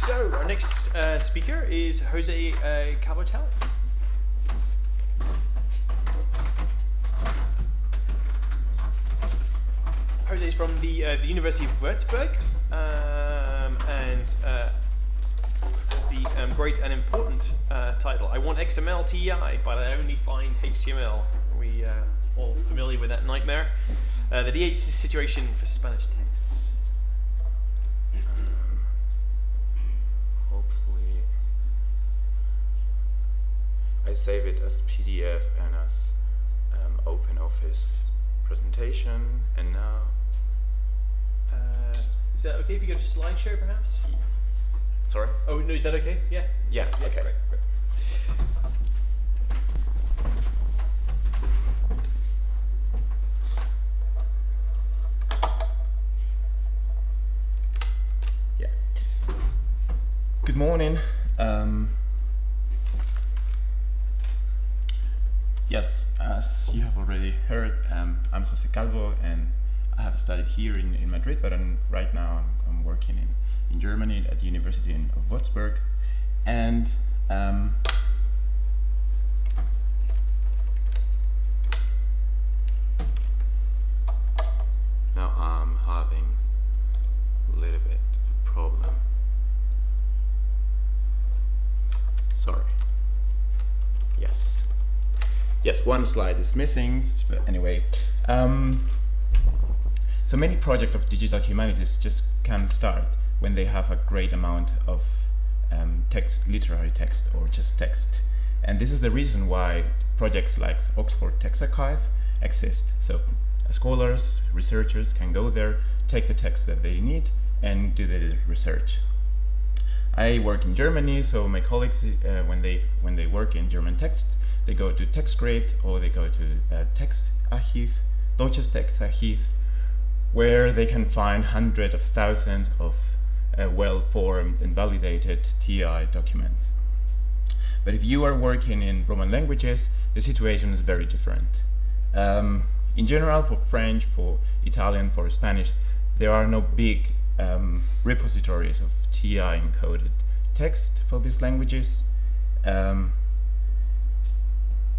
So our next speaker is Jose Cabotel. Jose is from the University of Würzburg, and has the great and important title. I want XML TEI, but I only find HTML. We all familiar with that nightmare. The DH situation for Spanish texts. Hopefully, I save it as PDF and as OpenOffice presentation, and now. Is that okay if you go to slideshow, perhaps? Sorry? Oh no, is that okay? Yeah. Yeah. Okay. Great. Yeah. Good morning. Yes, as you have already heard, I'm Jose Calvo, and I have studied here in Madrid, but right now I'm working in Germany at the University of Würzburg, and now I'm having a little bit of a problem. Sorry. Yes, one slide is missing, but anyway. So many projects of digital humanities just can start when they have a great amount of text, literary text, or just text. And this is the reason why projects like Oxford Text Archive exist. So scholars, researchers can go there, take the text that they need, and do the research. I work in Germany, so my colleagues, when they work in German text, they go to TextGrid or they go to Textarchiv, Deutsches Textarchiv, where they can find hundreds of thousands of well-formed and validated TEI documents. But if you are working in Roman languages, the situation is very different. In general, for French, for Italian, for Spanish, there are no big repositories of TEI encoded text for these languages.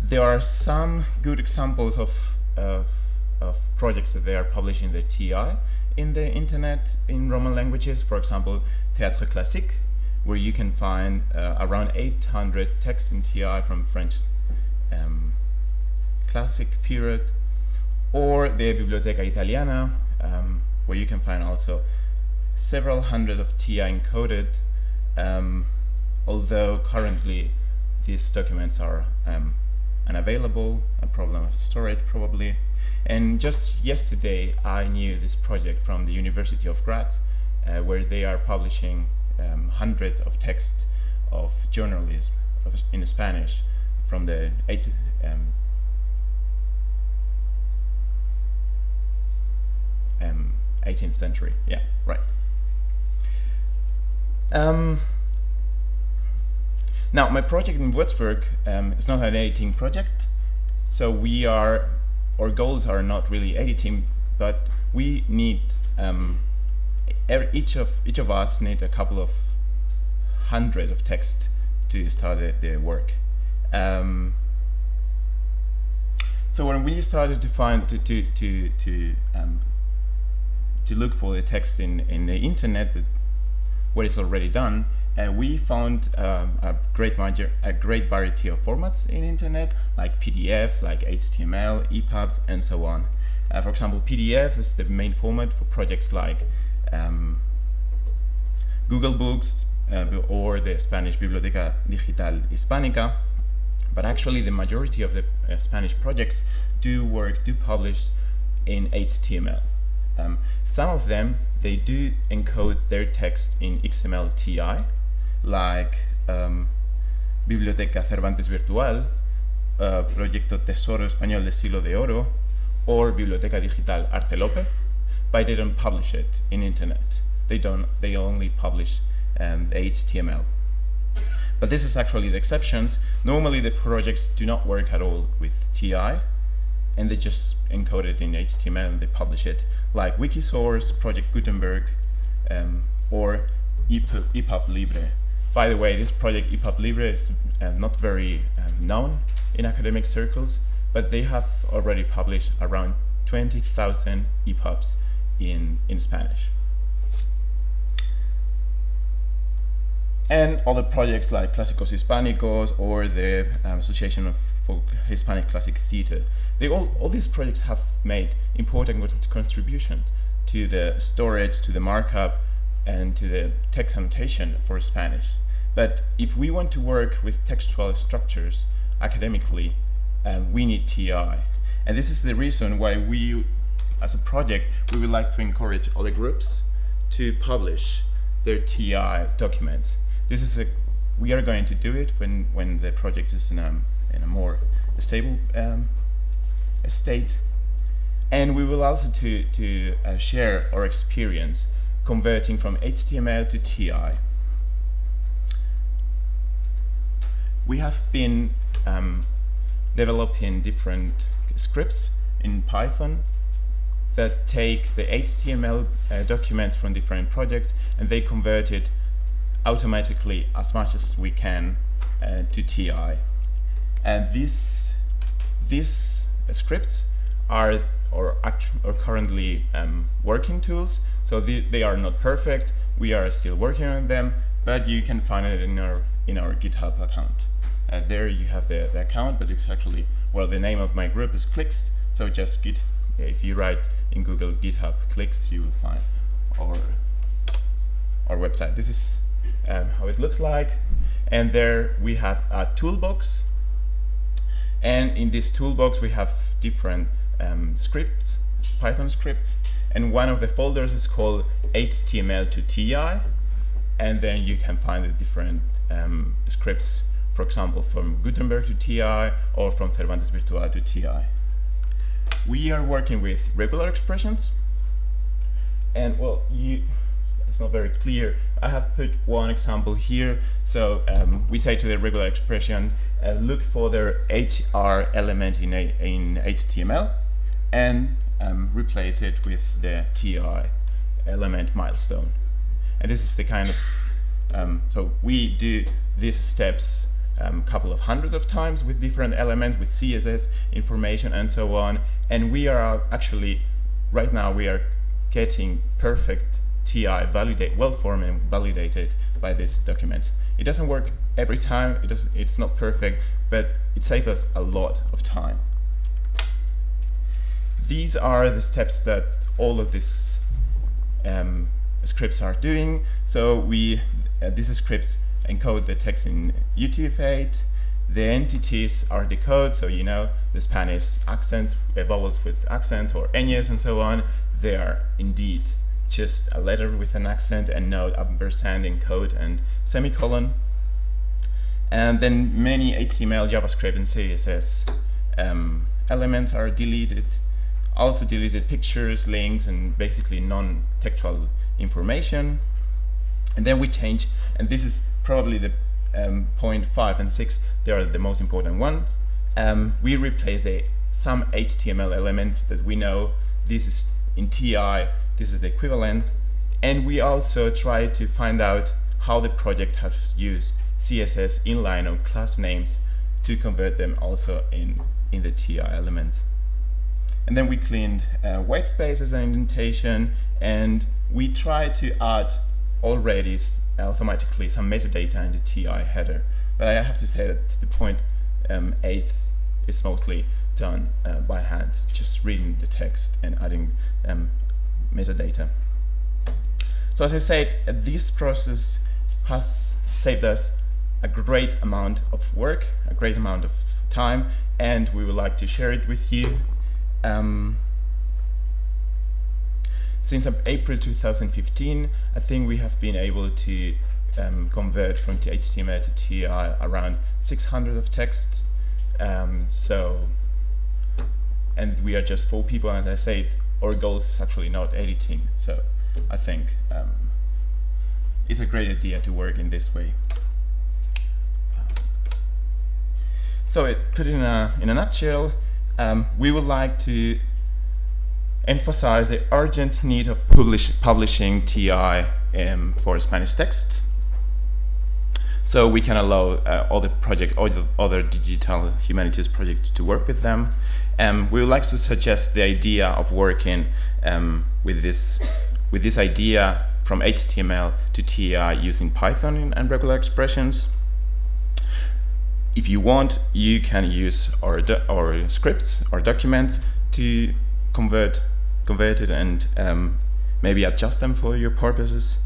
There are some good examples of projects that they are publishing the TEI in the internet in Roman languages. For example, Théâtre Classique, where you can find around 800 texts in TEI from French classic period, or the Biblioteca Italiana, where you can find also several hundred of TEI encoded, although currently these documents are unavailable, a problem of storage probably. And just yesterday I knew this project from the University of Graz, where they are publishing hundreds of texts of journalism in Spanish from the 18th century. Yeah, right. Now, my project in Würzburg is not an editing project, so our goals are not really editing, but we need each of us need a couple of hundred of text to start the work. So when we started to find to look for the text in the internet, what is already done, we found a great variety of formats in internet, like PDF, like HTML, EPUBs, and so on. For example, PDF is the main format for projects like Google Books or the Spanish Biblioteca Digital Hispánica. But actually, the majority of the Spanish projects do publish in HTML. Some of them, they do encode their text in XML TEI, like Biblioteca Cervantes Virtual, Proyecto Tesoro Español del Siglo de Oro, or Biblioteca Digital Artelope, but they don't publish it in internet. They only publish the HTML. But this is actually the exceptions. Normally the projects do not work at all with TEI, and they just encode it in HTML and they publish it, like Wikisource, Project Gutenberg, or EPUB Libre. By the way, this project EPUB Libre is not very known in academic circles, but they have already published around 20,000 EPUBs in Spanish. And other projects like Clásicos Hispánicos or the Association of Folk Hispanic Classic Theatre. All these projects have made important contributions to the storage, to the markup, and to the text annotation for Spanish. But if we want to work with textual structures academically, we need TEI. And this is the reason why we, as a project, we would like to encourage other groups to publish their TEI documents. We are going to do it when the project is in a more stable state, and we will also to share our experience converting from HTML to TEI. We have been developing different scripts in Python that take the HTML documents from different projects, and they convert it automatically as much as we can to TEI. And these scripts are currently working tools, so they are not perfect. We are still working on them, but you can find it in our GitHub account. There you have the account, but it's actually, well, the name of my group is Clicks, so just if you write in Google GitHub Clicks, you will find our website. This is how it looks like, and there we have a toolbox, and in this toolbox we have different scripts, Python scripts, and one of the folders is called HTML to TEI, and then you can find the different scripts, for example, from Gutenberg to TEI or from Cervantes Virtual to TEI. We are working with regular expressions, and well, it's not very clear. I have put one example here. So we say to the regular expression, look for the HR element in HTML and replace it with the TEI element milestone. And this is the kind of, so we do these steps a couple of hundreds of times with different elements, with CSS information and so on. And we are actually, right now we are getting perfect TEI well-formed and validated by this document. It doesn't work every time, it's not perfect, but it saves us a lot of time. These are the steps that all of these scripts are doing. So these scripts encode the text in UTF-8. The entities are decoded, so you know the Spanish accents, vowels with accents or ñes and so on. They are indeed just a letter with an accent and no ampersand, encode, and semicolon. And then many HTML, JavaScript, and CSS elements are deleted. Also deleted pictures, links, and basically non-textual information. And then we change, and this is probably the point 5 and 6, they are the most important ones. We replace some HTML elements that we know this is in TEI, this is the equivalent, and we also try to find out how the project has used CSS inline or class names to convert them also in the TEI elements. And then we cleaned white spaces and indentation, and we try to add already automatically some metadata in the TEI header. But I have to say that the point 8 is mostly done by hand, just reading the text and adding metadata. So as I said, this process has saved us a great amount of work, a great amount of time, and we would like to share it with you. Since April 2015, I think we have been able to convert from HTML to TEI around 600 of texts. And we are just 4 people, and as I said, our goal is actually not editing. So I think it's a great idea to work in this way. So put it in a nutshell, we would like to emphasize the urgent need of publishing TEI for Spanish texts. So we can allow all the other digital humanities projects to work with them. We would like to suggest the idea of working with this idea from HTML to TEI using Python and regular expressions. If you want, you can use our scripts or documents to convert it and maybe adjust them for your purposes.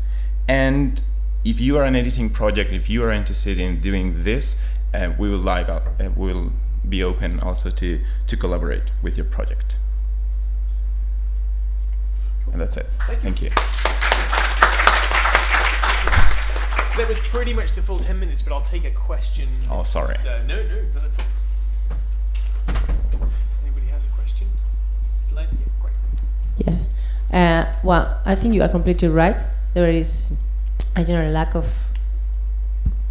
And if you are an editing project, if you are interested in doing this, we will be open also to collaborate with your project. Cool. And that's it. Thank you. So that was pretty much the full 10 minutes, but I'll take a question. Oh, sorry. No, not at all. Anybody has a question? Yeah, great. Yes. Well, I think you are completely right. There is a general lack of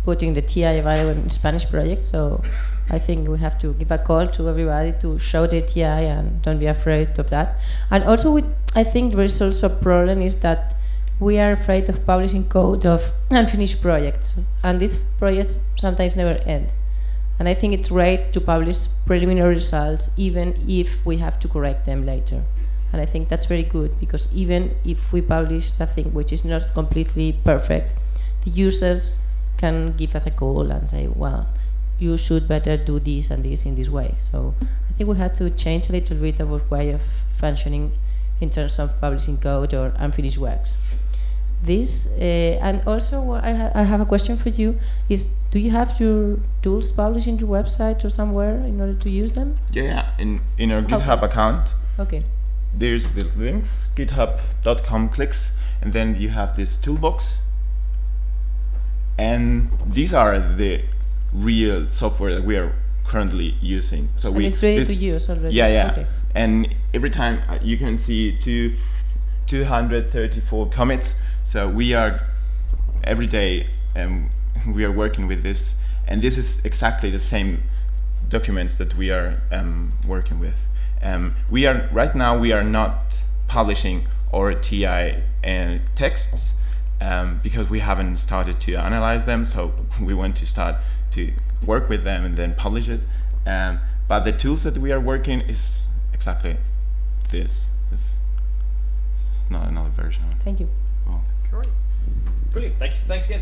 putting the TEI value in Spanish projects, so I think we have to give a call to everybody to show the TEI and don't be afraid of that. And also, I think there is also a problem is that we are afraid of publishing code of unfinished projects, and these projects sometimes never end. And I think it's right to publish preliminary results even if we have to correct them later. And I think that's very good, because even if we publish something which is not completely perfect, the users can give us a call and say, well, you should better do this and this in this way. So I think we have to change a little bit our way of functioning in terms of publishing code or unfinished works. This, and also I have a question for you, is do you have your tools published in your website or somewhere in order to use them? Yeah, in our GitHub account. Okay. There's these links, github.com clicks, and then you have this toolbox. And these are the real software that we are currently using. So and it's ready to use already? Yeah. Okay. And every time you can see 234 commits. So we are, every day, we are working with this. And this is exactly the same documents that we are working with. Right now we are not publishing our TEI texts because we haven't started to analyze them, so we want to start to work with them and then publish it. But the tools that we are working is exactly this. It's not another version. Thank you. Well, Great. Brilliant. Thanks again.